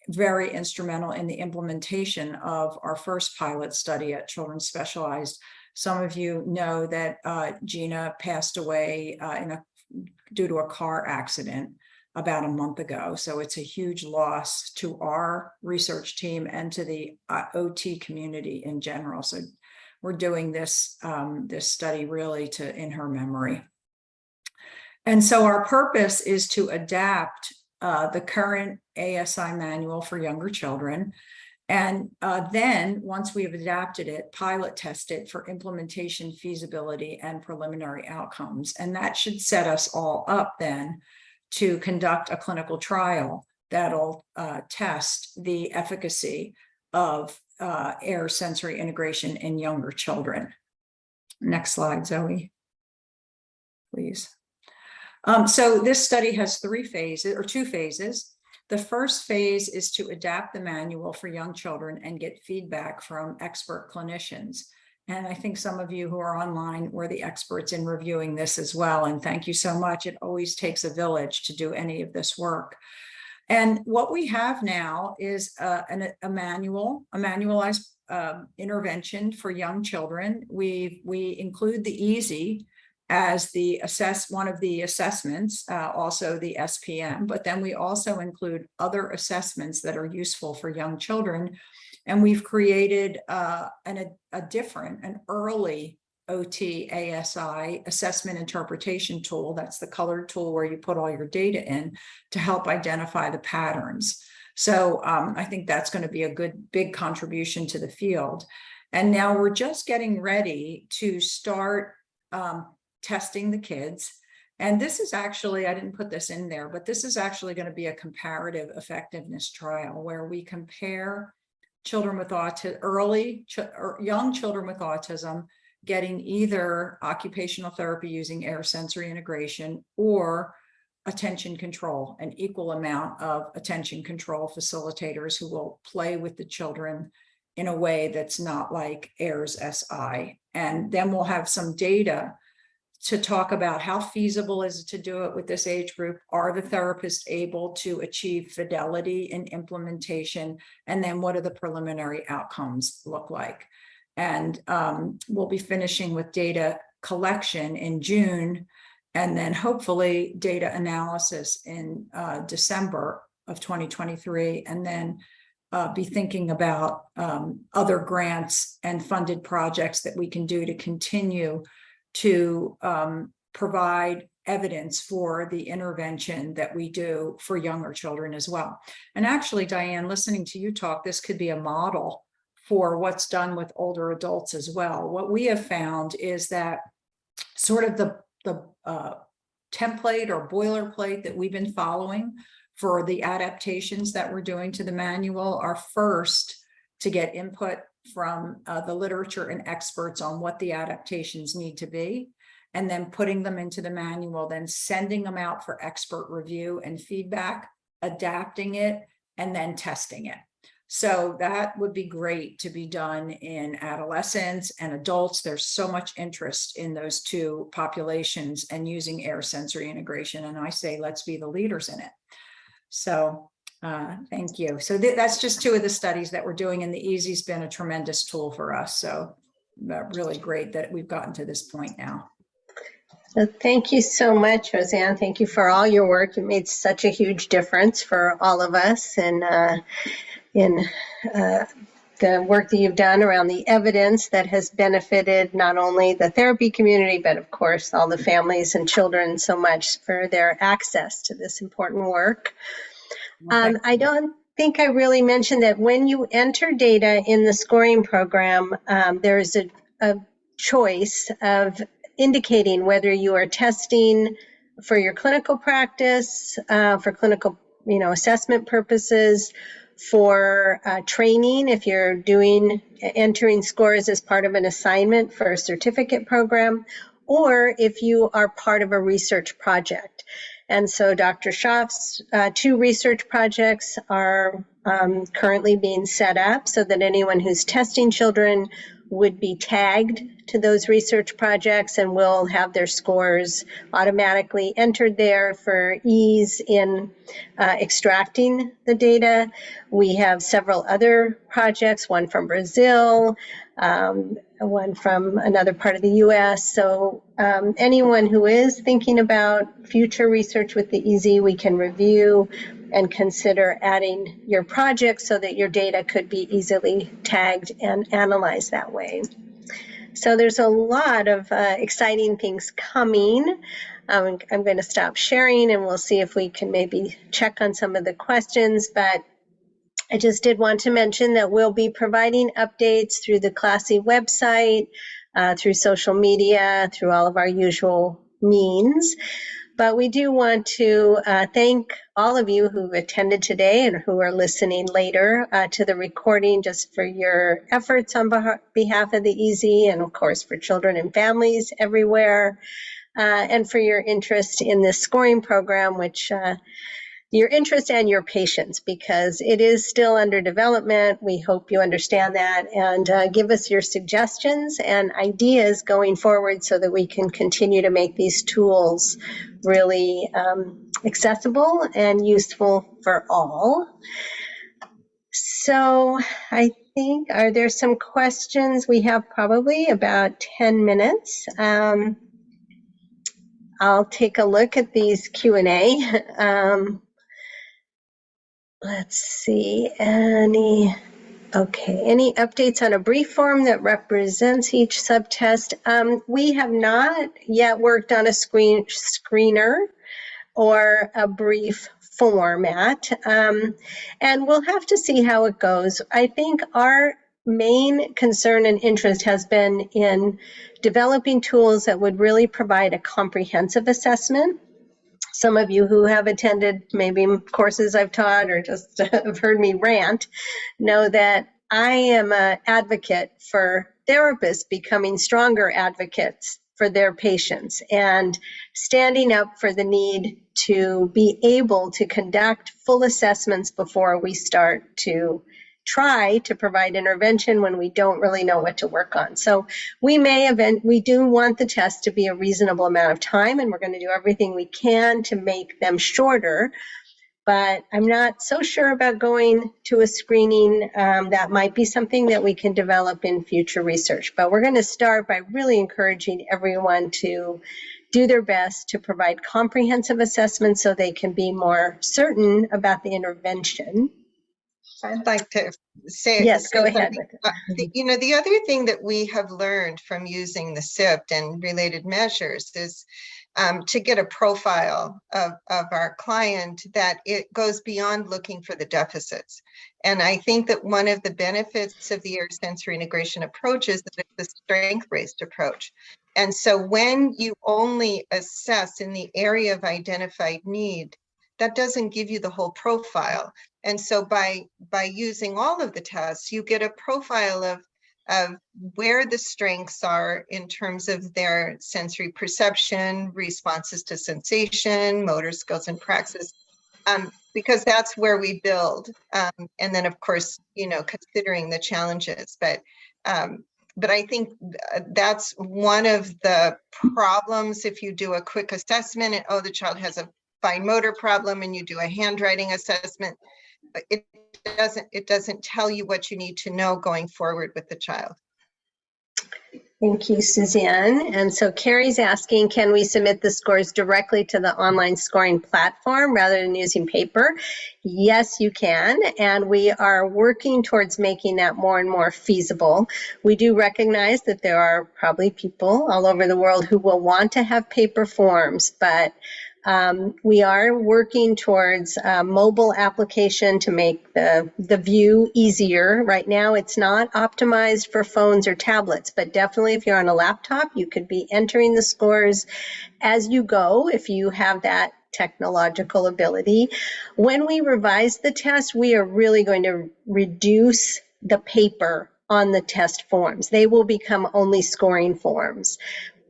very instrumental in the implementation of our first pilot study at Children's Specialized. Some of you know that Gina passed away due to a car accident about a month ago. So it's a huge loss to our research team and to the OT community in general. So we're doing this, this study really in her memory. And so our purpose is to adapt the current ASI manual for younger children. And then once we have adapted it, pilot test it for implementation, feasibility, and preliminary outcomes. And that should set us all up then to conduct a clinical trial that'll test the efficacy of air sensory integration in younger children. Next slide, Zoe, please. So this study has 2 phases. The first phase is to adapt the manual for young children and get feedback from expert clinicians. And I think some of you who are online were the experts in reviewing this as well. And thank you so much. It always takes a village to do any of this work. And what we have now is a manualized intervention for young children. We include the EASI as one of the assessments, also the SPM, but then we also include other assessments that are useful for young children. And we've created an early OT ASI assessment interpretation tool. That's the colored tool where you put all your data in to help identify the patterns. So I think that's going to be a good big contribution to the field. And now we're just getting ready to start testing the kids. And this is actually, I didn't put this in there, but this is actually going to be a comparative effectiveness trial where we compare children with young children with autism getting either occupational therapy using air sensory integration or attention control, an equal amount of attention control facilitators who will play with the children in a way that's not like AIRS SI. And then we'll have some data to talk about how feasible is it to do it with this age group. Are the therapists able to achieve fidelity in implementation? And then what do the preliminary outcomes look like? And we'll be finishing with data collection in June, and then hopefully data analysis in December of 2023, and then be thinking about other grants and funded projects that we can do to continue to provide evidence for the intervention that we do for younger children as well. And actually, Diane, listening to you talk, this could be a model for what's done with older adults as well. What we have found is that sort of the template or boilerplate that we've been following for the adaptations that we're doing to the manual are first to get input from the literature and experts on what the adaptations need to be, and then putting them into the manual, then sending them out for expert review and feedback, adapting it, and then testing it. So that would be great to be done in adolescents and adults. There's so much interest in those two populations and using air sensory integration. And I say, let's be the leaders in it. So thank you. So that's just two of the studies that we're doing, and the EASI's been a tremendous tool for us. So really great that we've gotten to this point now. So thank you so much, Roseanne. Thank you for all your work. You made such a huge difference for all of us, and in the work that you've done around the evidence that has benefited not only the therapy community, but of course all the families and children so much for their access to this important work. I don't think I really mentioned that when you enter data in the scoring program, there's a choice of indicating whether you are testing for your clinical practice, for clinical, assessment purposes, for training, if you're entering scores as part of an assignment for a certificate program, or if you are part of a research project. And so Dr. Schaaf's 2 research projects are currently being set up so that anyone who's testing children would be tagged to those research projects and will have their scores automatically entered there for ease in extracting the data. We have several other projects, one from Brazil, one from another part of the US. So anyone who is thinking about future research with the EASI, we can review and consider adding your project so that your data could be easily tagged and analyzed that way. So there's a lot of exciting things coming. I'm going to stop sharing and we'll see if we can maybe check on some of the questions, but I just did want to mention that we'll be providing updates through the Classy website, through social media, through all of our usual means. But we do want to thank all of you who've attended today and who are listening later to the recording, just for your efforts on behalf of the EASI, and of course for children and families everywhere, and for your interest in this scoring program, which your interest and your patience, because it is still under development. We hope you understand that, and give us your suggestions and ideas going forward so that we can continue to make these tools really accessible and useful for all. So I think, are there some questions? We have probably about 10 minutes. I'll take a look at these Q&A. Let's see, any updates on a brief form that represents each subtest? We have not yet worked on a screener or a brief format, and we'll have to see how it goes. I think our main concern and interest has been in developing tools that would really provide a comprehensive assessment. Some of you who have attended maybe courses I've taught or just have heard me rant know that I am an advocate for therapists becoming stronger advocates for their patients and standing up for the need to be able to conduct full assessments before we start to try to provide intervention when we don't really know what to work on. So we do want the test to be a reasonable amount of time, and we're going to do everything we can to make them shorter. But I'm not so sure about going to a screening. That might be something that we can develop in future research. But we're going to start by really encouraging everyone to do their best to provide comprehensive assessments so they can be more certain about the intervention. I'd like to say, yes, go ahead. The other thing that we have learned from using the SIPT and related measures is to get a profile of our client that it goes beyond looking for the deficits. And I think that one of the benefits of the ear sensory integration approach is that it's a strength-based approach. And so when you only assess in the area of identified need, that doesn't give you the whole profile. And so by using all of the tests, you get a profile of where the strengths are in terms of their sensory perception, responses to sensation, motor skills and praxis, because that's where we build. And then of course, considering the challenges, but I think that's one of the problems if you do a quick assessment and, oh, the child has a fine motor problem and you do a handwriting assessment, but it doesn't tell you what you need to know going forward with the child. Thank you, Suzanne. And so Carrie's asking, can we submit the scores directly to the online scoring platform rather than using paper? Yes, you can. And we are working towards making that more and more feasible. We do recognize that there are probably people all over the world who will want to have paper forms, but we are working towards a mobile application to make the view easier. Right now, it's not optimized for phones or tablets, but definitely if you're on a laptop, you could be entering the scores as you go if you have that technological ability. When we revise the test, we are really going to reduce the paper on the test forms. They will become only scoring forms.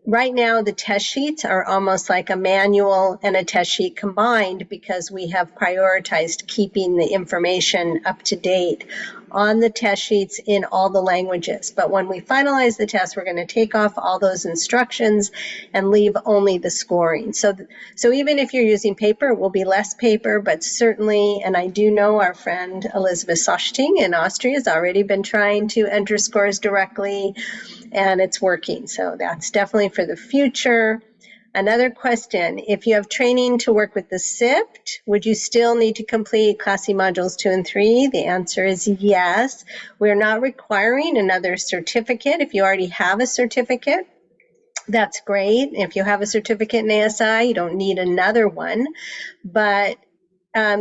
Right now, the test sheets are almost like a manual and a test sheet combined because we have prioritized keeping the information up to date on the test sheets in all the languages. But when we finalize the test, we're going to take off all those instructions and leave only the scoring. So even if you're using paper, it will be less paper, but certainly, and I do know our friend Elizabeth Sochting in Austria has already been trying to enter scores directly, and it's working. So that's definitely for the future. Another question, if you have training to work with the SIPT, would you still need to complete Class C modules 2 and 3? The answer is yes. We're not requiring another certificate. If you already have a certificate, that's great. If you have a certificate in ASI, you don't need another one. But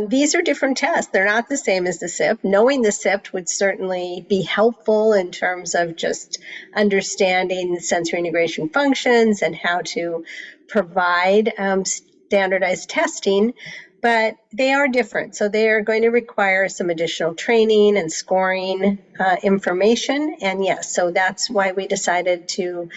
these are different tests. They're not the same as the SIP. Knowing the SIP would certainly be helpful in terms of just understanding sensory integration functions and how to provide standardized testing, but they are different. So they are going to require some additional training and scoring information. And yes, so that's why we decided to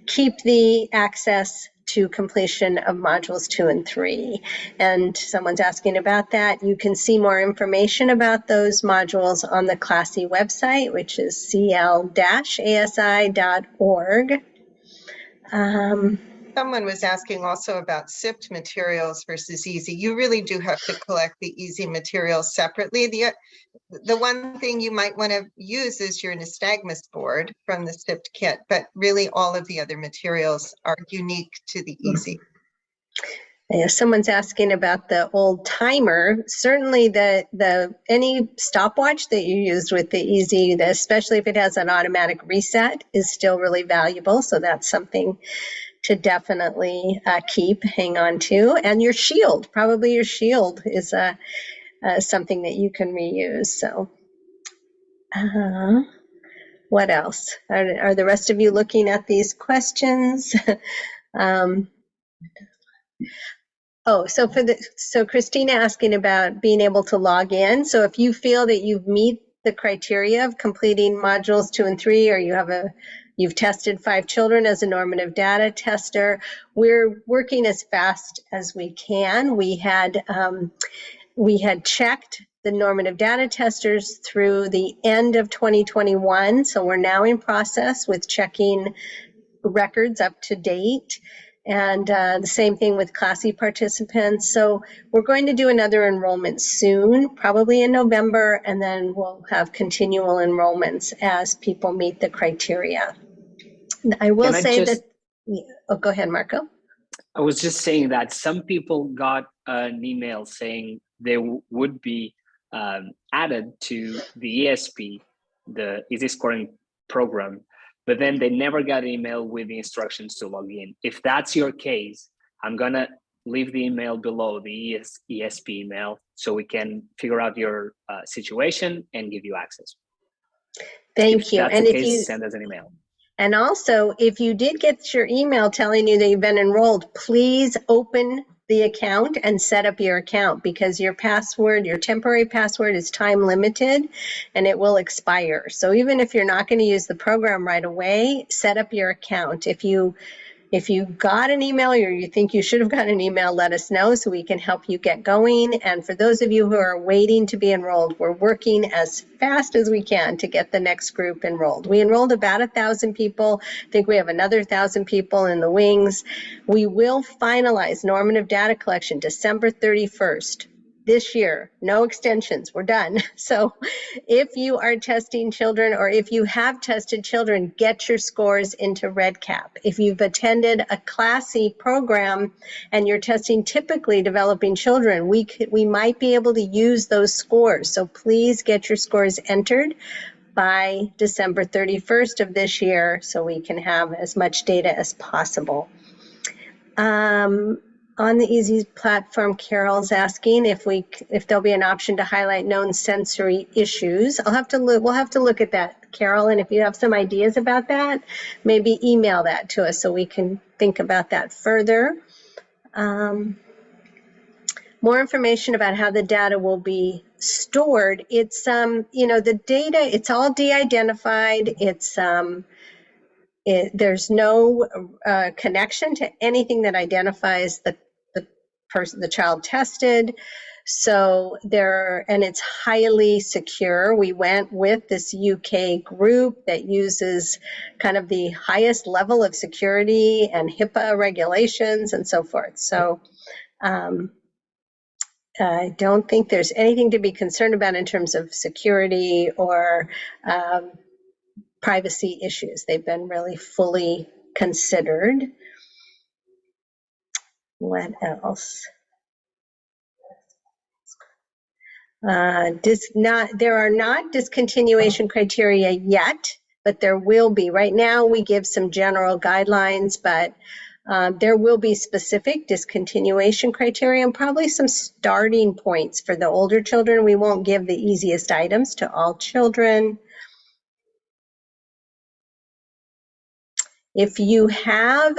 keep the access to completion of modules 2 and 3. And someone's asking about that. You can see more information about those modules on the Class C website, which is cl-asi.org. Someone was asking also about SIPT materials versus EASI. You really do have to collect the EASI materials separately. The one thing you might want to use is your nystagmus board from the SIPT kit, but really all of the other materials are unique to the EASI. Yeah, someone's asking about the old timer. Certainly any stopwatch that you used with the EASI, especially if it has an automatic reset, is still really valuable. So that's something to definitely hang on to. And your shield, probably your shield is something that you can reuse. So what else? Are the rest of you looking at these questions? So Christina asking about being able to log in. So if you feel that you meet the criteria of completing modules 2 and 3, or you've tested 5 children as a normative data tester, we're working as fast as we can. We had checked the normative data testers through the end of 2021. So we're now in process with checking records up to date. And the same thing with Class C participants. So we're going to do another enrollment soon, probably in November, and then we'll have continual enrollments as people meet the criteria. I will say that, oh, go ahead, Marco. I was just saying that some people got an email saying they would be added to the ESP, the EASI Scoring Program, but then they never got an email with the instructions to log in. If that's your case, I'm gonna leave the email below, the ESP email, so we can figure out your situation and give you access. Thank you. And if you send us an email. And also, if you did get your email telling you that you've been enrolled, please open the account and set up your account, because your password, your temporary password, is time limited and it will expire. So even if you're not going to use the program right away, set up your account. If you If you got an email or you think you should have gotten an email, let us know so we can help you get going. And for those of you who are waiting to be enrolled, we're working as fast as we can to get the next group enrolled. We enrolled about 1,000 people. I think we have another 1,000 people in the wings. We will finalize normative data collection December 31st. This year, no extensions, we're done. So if you are testing children or if you have tested children, get your scores into REDCap. If you've attended a CLASSy program and you're testing typically developing children, we might be able to use those scores. So please get your scores entered by December 31st of this year so we can have as much data as possible. On the EASI platform, Carol's asking if there'll be an option to highlight known sensory issues. We'll have to look at that, Carol, and if you have some ideas about that, maybe email that to us so we can think about that further. More information about how the data will be stored. It's the data, it's all de-identified. There's no connection to anything that identifies the child tested. So and it's highly secure. We went with this UK group that uses kind of the highest level of security and HIPAA regulations and so forth. So I don't think there's anything to be concerned about in terms of security or privacy issues. They've been really fully considered. What else? There are not discontinuation criteria yet, but there will be. Right now, we give some general guidelines, but there will be specific discontinuation criteria and probably some starting points for the older children. We won't give the easiest items to all children. If you have,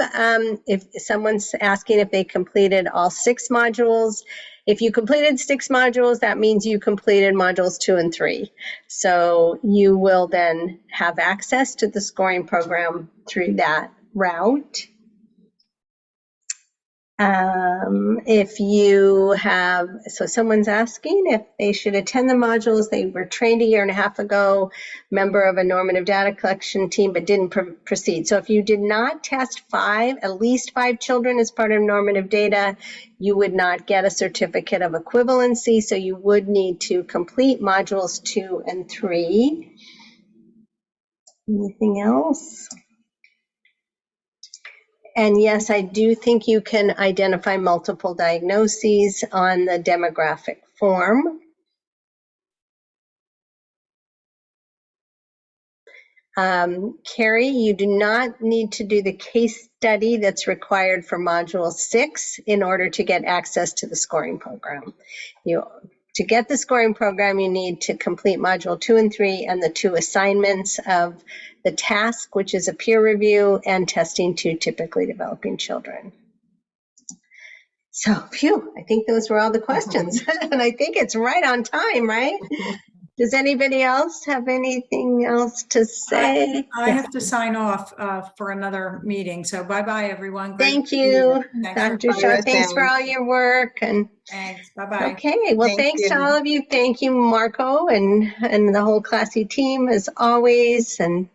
if someone's asking if they completed all 6 modules, if you completed 6 modules, that means you completed modules 2 and 3. So you will then have access to the scoring program through that route. If you have, so someone's asking if they should attend the modules. They were trained a year and a half ago, member of a normative data collection team, but didn't proceed. So if you did not test at least 5 children as part of normative data, you would not get a certificate of equivalency. So you would need to complete modules 2 and 3. Anything else? And yes, I do think you can identify multiple diagnoses on the demographic form. Carrie, you do not need to do the case study that's required for Module 6 in order to get access to the scoring program. To get the scoring program, you need to complete Module 2 and 3 and the 2 assignments of the task, which is a peer review and testing to typically developing children. So, phew, I think those were all the questions. And I think it's right on time, right? Does anybody else have anything else to say? I have to sign off for another meeting. So bye-bye, everyone. Great Thank you, Thanks Dr. Shaw. Thanks for all your work. And thanks. Bye-bye. okay, well, thanks to all of you. Thank you, Marco, and the whole CLASSy team as always. And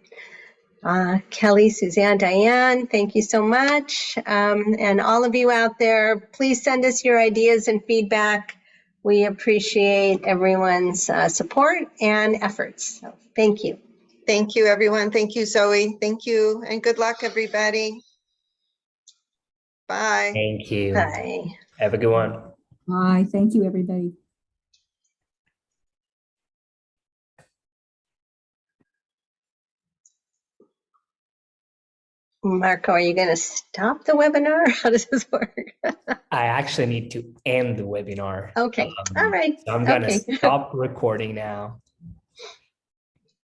Kelly, Suzanne, Diane, thank you so much. And all of you out there, please send us your ideas and feedback. We appreciate everyone's support and efforts. So thank you. Thank you, everyone. Thank you, Zoe. Thank you. And good luck, everybody. Bye. Thank you. Bye. Have a good one. Bye. Thank you, everybody. Marco, are you going to stop the webinar? How does this work? I actually need to end the webinar. Okay. All right. So I'm going to stop recording now.